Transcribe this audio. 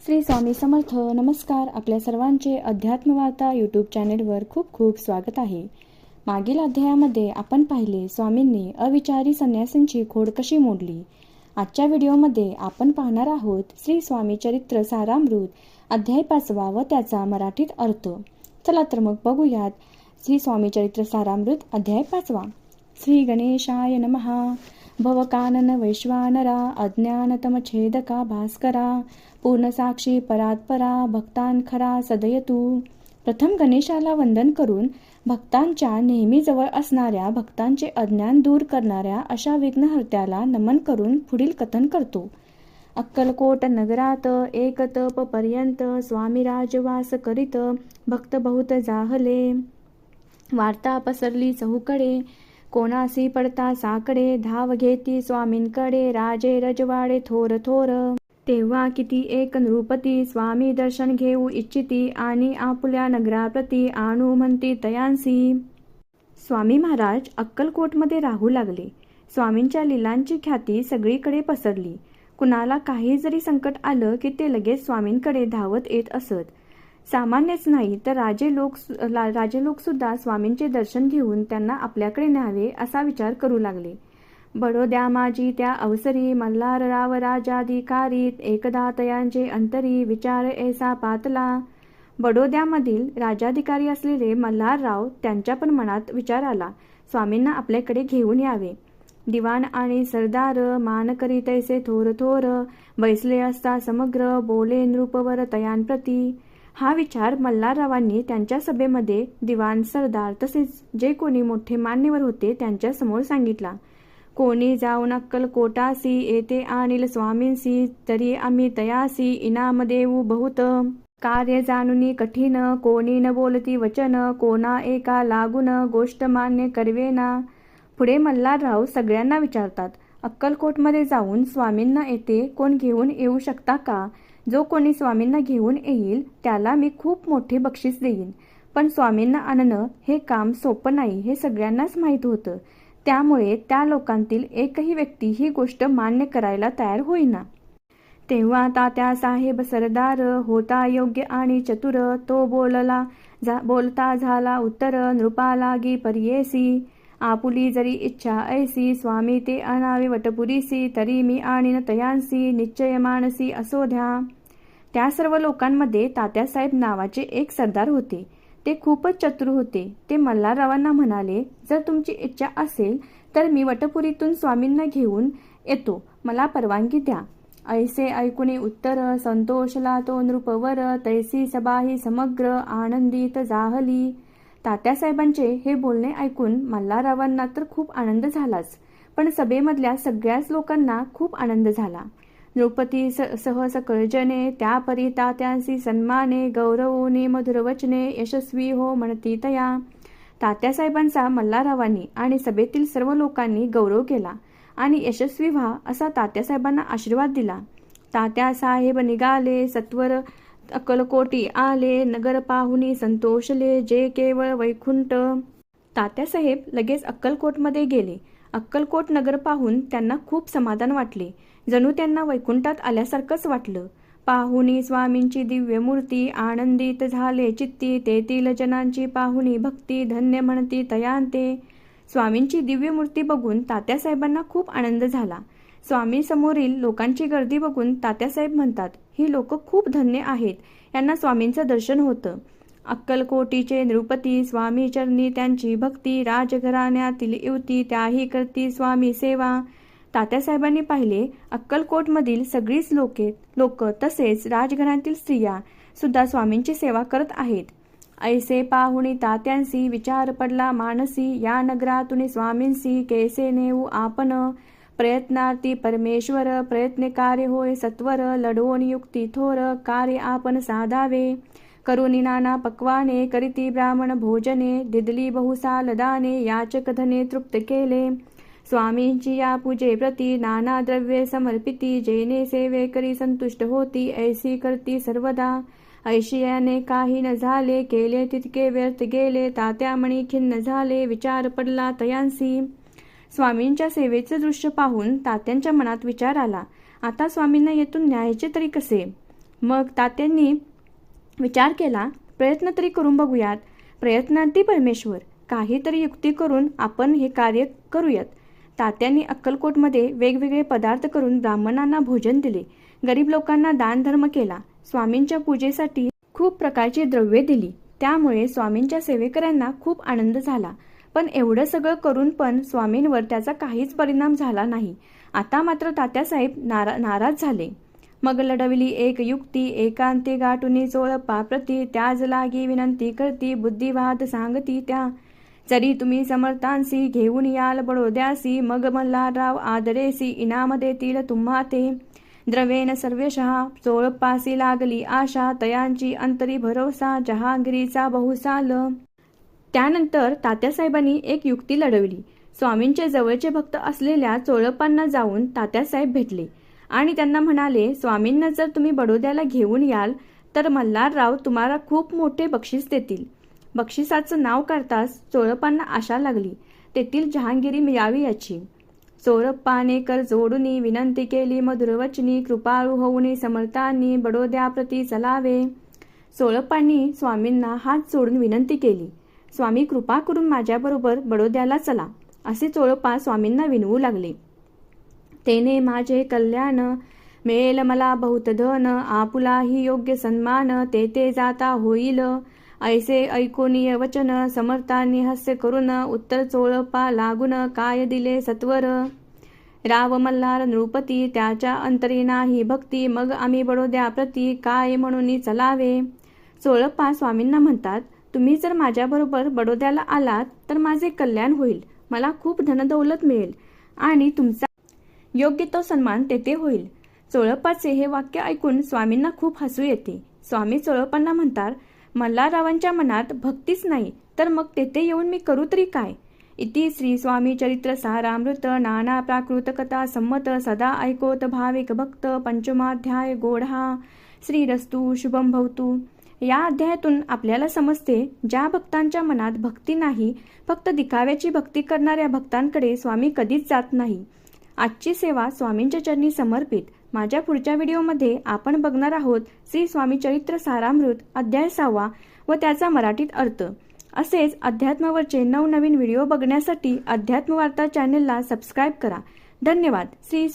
श्री स्वामी समर्थ. नमस्कार. आपल्या सर्वांचे अध्यात्मवार्ता यूट्यूब चॅनेलवर खूप खूप स्वागत आहे. मागील अध्यायामध्ये आपण पाहिले स्वामींनी अविचारी संन्यासींची खोड कशी मोडली. आजच्या व्हिडिओमध्ये आपण पाहणार आहोत श्री स्वामी चरित्र सारामृत अध्याय 5 व त्याचा मराठीत अर्थ. चला तर मग बघूयात श्री स्वामी चरित्र सारामृत अध्याय 5. श्री गणेशाय नमः. भवकानन वैश्वानरा अज्ञानतमछेदका भास्करा पूर्णसाक्षी परात्परा भक्तान खरा सदयतू. प्रथम गणेशाला वंदन करून भक्तांच्या नेहमी जवळ असणाऱ्या भक्तांचे अज्ञान दूर करणाऱ्या अशा विघ्नहर्त्याला नमन करून पुढील कथन करतो. अक्कलकोट नगरात एक तप पर्यंत स्वामी राजवास करीत भक्त बहुत जाहले. वार्ता पसरली चहूकडे कोणासी पडता साकडे धाव घेती स्वामींकडे राजे रजवाडे थोर थोर. तेव्हा किती एक नृपती स्वामी दर्शन घेऊ इच्छिती आणि आपुल्या नगराप्रती आणू म्हणती तयांसी. स्वामी महाराज अक्कलकोटमध्ये राहू लागले. स्वामींच्या लीलांची ख्याती सगळीकडे पसरली. कुणाला काही जरी संकट आलं की ते लगेच स्वामींकडे धावत येत असत. सामान्यच नाही तर राजे लोक सुद्धा स्वामींचे दर्शन घेऊन त्यांना आपल्याकडे न्यावे असा विचार करू लागले. बडोद्या माझी त्या अवसरी मल्हारराव राजाधिकारी एकदा तयांचे अंतरी विचार ऐसा पातला. बडोद्यामधील राजाधिकारी असलेले मल्हारराव त्यांच्या पण मनात विचार आला स्वामींना आपल्याकडे घेऊन यावे. दिवाण आणि सरदार मान करी तैसे थोर थोर बैसले असता समग्र बोले नृपवर तयांप्रती. हा विचार मल्हाररावांनी त्यांच्या सभेमध्ये दिवाण सरदार तसेच जे कोणी मोठे मान्यवर होते त्यांच्या समोर सांगितला. कोणी जाऊन अक्कलकोटासी येते आणील स्वामींसी तरी आम्ही तयासी इनाम देऊ बहुत. कार्य जाणूनी कठीण कोणी न बोलती वचन कोणा एका लागून गोष्ट मान्य करवेना. पुढे मल्हारराव सगळ्यांना विचारतात अक्कलकोटमध्ये जाऊन स्वामींना येथे कोण घेऊन येऊ शकता का? जो कोणी स्वामींना घेऊन येईल त्याला मी खूप मोठे बक्षीस देईन. पण स्वामींना आणणं हे काम सोपं नाही हे सगळ्यांनाच माहीत होतं. त्यामुळे त्या लोकांतील एकही व्यक्ती ही गोष्ट मान्य करायला तयार होईना. तेव्हा तात्या साहेब सरदार होता योग्य आणि चतुर. तो बोलता झाला उत्तर नृपालागी पर्येसी. आपुली जरी इच्छा ऐसी स्वामी ते अनावे वटपुरीसी तरी मी आणीन तयांसी निश्चय मानसी असोध्या. त्या सर्व लोकांमध्ये तात्यासाहेब नावाचे एक सरदार होते. ते खूपच चतुर होते. ते मल्हाररावांना म्हणाले जर तुमची इच्छा असेल तर मी वटपुरीतून स्वामींना घेऊन येतो. मला परवानगी द्या. ऐसे ऐकुनी उत्तर संतोषला तो नृपवर तैसी सभाही समग्र आनंदित जाहली. तात्यासाहेबांचे हे बोलणे ऐकून मल्हाररावांना तर खूप आनंद झालाच पण सभेमधल्या सगळ्याच लोकांना खूप आनंद झाला. नृपती सह सकळजने त्यापरी तात्यांसी सन्माने गौरवोनी मधुरवचने यशस्वी हो म्हणती तया. तात्यासाहेबांचा मल्हाररावांनी आणि सभेतील सर्व लोकांनी गौरव केला आणि यशस्वी व्हा असा तात्यासाहेबांना आशीर्वाद दिला. तात्यासाहेब निघाले सत्वर अक्कलकोटी आले नगर पाहुनी संतोषले जे केवळ वैकुंठ. तात्यासाहेब लगेच अक्कलकोटमध्ये गेले. अक्कलकोट नगर पाहून त्यांना खूप समाधान वाटले. जणू त्यांना वैकुंठात आल्यासारखंच वाटलं. पाहुनी स्वामींची दिव्य मूर्ती आनंदित झाले चित्ती तेथील जनांची पाहुनी भक्ती धन्य म्हणती तयांते. स्वामींची दिव्य मूर्ती बघून तात्यासाहेबांना खूप आनंद झाला. स्वामी समोरील लोकांची गर्दी बघून तात्यासाहेब म्हणतात ही लोक खूप धन्य आहेत. यांना स्वामींचं दर्शन होतं. अक्कलकोटीचे नृपती स्वामी चरणी त्यांची भक्ती राजघराण्यातील युवती त्याही करती स्वामी सेवा. तात्यासाहेबांनी पाहिले अक्कलकोटमधील सगळीच लोक तसेच राजघराण्यातील स्त्रिया सुद्धा स्वामींची सेवा करत आहेत. ऐसे पाहुणी तात्यांसी विचार पडला मानसी या नगरातून स्वामींसी कैसे नेऊ आपण. प्रयत्नार्थी परमेश्वर प्रयत्न कार्य होय सत्वर लढवून युक्ती थोर कार्य आपण साधावे. करुणी नाना पक्वाने करीती ब्राह्मण भोजने दिदली बहुसाल दाने याचक धने तृप्त केले. स्वामींची या पूजे प्रती नाना द्रव्ये समर्पिती जेने सेवे करी संतुष्ट होती ऐसी करती सर्वदा. ऐशियाने काही न झाले केले तितके व्यर्थ गेले तात्यामणी खिन्न झाले विचार पडला तयांसी. स्वामींच्या सेवेचे दृश्य पाहून तात्यांच्या मनात विचार आला आता स्वामींना येथून न्यायचे तरी कसे. मग तात्यांनी विचार केला, प्रयत्न तरी करून बघूयात. प्रयत्नांती परमेश्वर. काहीतरी युक्ती करून आपण हे कार्य करूयात. तात्यांनी अक्कलकोटमध्ये वेगवेगळे पदार्थ करून ब्राह्मणांना भोजन दिले. गरीब लोकांना दानधर्म केला. स्वामींच्या पूजेसाठी खूप प्रकारची द्रव्ये दिली. त्यामुळे स्वामींच्या सेवेकऱ्यांना खूप आनंद झाला. पण एवढं सगळं करून पण स्वामींवर त्याचा काहीच परिणाम झाला नाही. आता मात्र तात्यासाहेब नाराज झाले. मग लढविली एक युक्ती एकांती गाठुनी चोळप्पा प्रती, त्याज लागी विनंती करती बुद्धिवाद सांगती त्या. जरी तुम्ही समर्थांसी घेऊन याल बडोद्यासी, मग मल्हारराव आदरेसी इनाम देतील तुम्हा ते. द्रवेन सर्वशः चोळप्पासी लागली आशा, तयांची अंतरी भरोसा जहांगीरीचा बहुसाल. त्यानंतर तात्यासाहेबांनी एक युक्ती लढवली. स्वामींचे जवळचे भक्त असलेल्या चोळप्पांना जाऊन तात्यासाहेब भेटले आणि त्यांना म्हणाले, स्वामींना जर तुम्ही बडोद्याला घेऊन याल तर मल्हारराव तुम्हाला खूप मोठे बक्षीस देतील. बक्षिसाचं नाव काढताच चोळप्पांना आशा लागली तेथील जहांगीरी मिळावी याची. चोळप्पाने कर जोडूनी विनंती केली मधुरवचनी, कृपाळू होऊनी समर्थांनी बडोद्याप्रती चलावे. चोळप्पांनी स्वामींना हात जोडून विनंती केली, स्वामी कृपा करून माझ्याबरोबर बडोद्याला चला. असे चोळप्पा स्वामींना विनवू लागले. तेने माझे कल्याण मिळेल मला बहुत धन, आपुलाही योग्य सन्मान ते जाता होईल. ऐसे ऐकोनीय वचन समर्थांनी हास्य करून, उत्तर चोळप्पा लागून काय दिले सत्वर. राव मल्हार नृपती त्याच्या अंतरी नाही भक्ती, मग आम्ही बडोद्याप्रती काय म्हणून चलावे. चोळप्पा स्वामींना म्हणतात, तुम्ही जर माझ्याबरोबर बडोद्याला आलात तर माझे कल्याण होईल, मला खूप धनदौलत मिळेल आणि तुमचा योग्य तो सन्मान तेथे होईल. चोळप्पाचे हे वाक्य ऐकून स्वामींना खूप हसू येते. स्वामी चोळप्पांना म्हणतात, मल्हाररावांच्या मनात भक्तीच नाही तर मग तेथे येऊन मी करू तरी काय. इति श्री स्वामी चरित्र सारामृत नाना प्राकृत कथा संमत, सदा ऐकोत भाविक भक्त पंचमाध्याय गोढा. श्रीरस्तु शुभम भवतु. या अध्यायातून आपल्याला समजते, ज्या भक्तांच्या मनात भक्ती नाही, फक्त दिखाव्याची भक्ती करणाऱ्या भक्तांकडे स्वामी कधीच जात नाही. आजची सेवा स्वामींच्या चरणी समर्पित. माझ्या पुढच्या व्हिडिओमध्ये आपण बघणार आहोत श्री स्वामी चरित्र सारामृत अध्याय 6 व त्याचा मराठीत अर्थ. असेच अध्यात्मावरचे नवनवीन व्हिडिओ बघण्यासाठी अध्यात्मवार्ता चॅनेलला सबस्क्राईब करा. धन्यवाद. श्री स्वामी.